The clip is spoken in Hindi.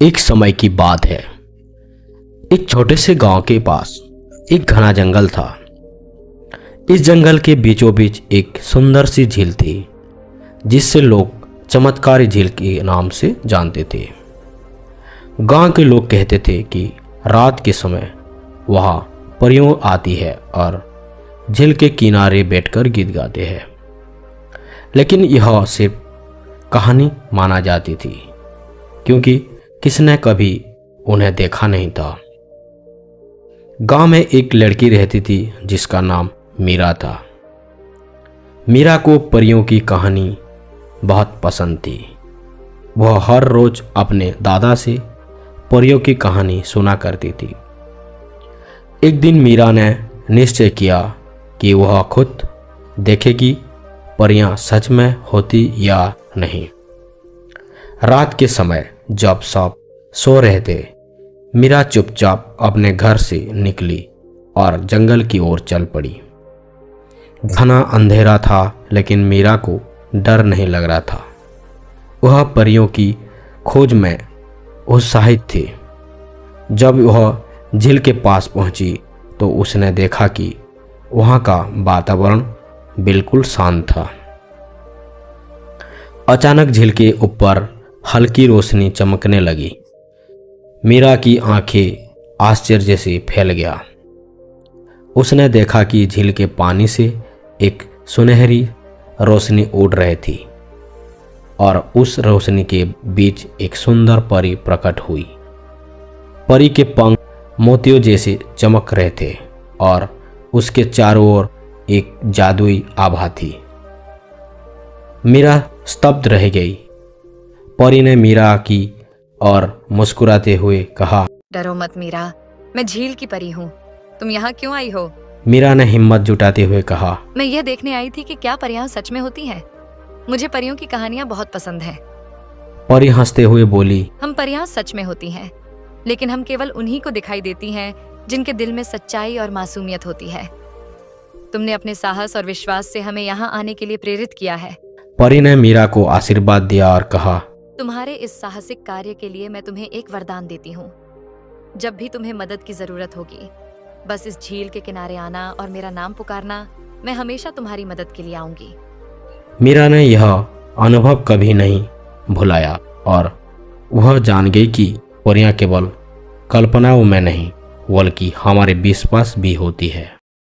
एक समय की बात है। एक छोटे से गांव के पास एक घना जंगल था। इस जंगल के बीचों बीच एक सुंदर सी झील थी, जिससे लोग चमत्कारी झील के नाम से जानते थे। गांव के लोग कहते थे कि रात के समय वहां परियों आती है और झील के किनारे बैठकर गीत गाते हैं। लेकिन यह सिर्फ कहानी माना जाती थी, क्योंकि किसने कभी उन्हें देखा नहीं था। गांव में एक लड़की रहती थी जिसका नाम मीरा था। मीरा को परियों की कहानी बहुत पसंद थी। वह हर रोज अपने दादा से परियों की कहानी सुना करती थी। एक दिन मीरा ने निश्चय किया कि वह खुद देखेगी परियां सच में होती या नहीं। रात के समय जब सब सो रहे थे, मीरा चुपचाप अपने घर से निकली और जंगल की ओर चल पड़ी। घना अंधेरा था, लेकिन मीरा को डर नहीं लग रहा था। वह परियों की खोज में उत्साहित थी। जब वह झील के पास पहुंची तो उसने देखा कि वहां का वातावरण बिल्कुल शांत था। अचानक झील के ऊपर हल्की रोशनी चमकने लगी। मीरा की आंखें आश्चर्य से फैल गया। उसने देखा कि झील के पानी से एक सुनहरी रोशनी उड़ रही थी और उस रोशनी के बीच एक सुंदर परी प्रकट हुई। परी के पंख मोतियों जैसे चमक रहे थे और उसके चारों ओर एक जादुई आभा थी। मीरा स्तब्ध रह गई। परी ने मीरा की और मुस्कुराते हुए कहा, डरो मत मीरा, मैं झील की परी हूँ। तुम यहाँ क्यों आई हो? मीरा ने हिम्मत जुटाते हुए कहा, मैं यह देखने आई थी कि क्या परियां सच में होती हैं। मुझे परियों की कहानियां बहुत पसंद हैं। परी हंसते हुए बोली, हम परियां सच में होती हैं, लेकिन हम केवल उन्हीं को दिखाई देती हैं जिनके दिल में सच्चाई और मासूमियत होती है। तुमने अपने साहस और विश्वास से हमें यहाँ आने के लिए प्रेरित किया है। परी ने मीरा को आशीर्वाद दिया और कहा, तुम्हारे इस साहसिक कार्य के लिए मैं तुम्हें एक वरदान देती हूँ। जब भी तुम्हें मदद की जरूरत होगी, बस इस झील के किनारे आना और मेरा नाम पुकारना। मैं हमेशा तुम्हारी मदद के लिए आऊंगी। मीरा ने यह अनुभव कभी नहीं भुलाया और वह जान गई कि परियां केवल कल्पनाओं में नहीं, बल्कि हमारे विश्वास भी होती है।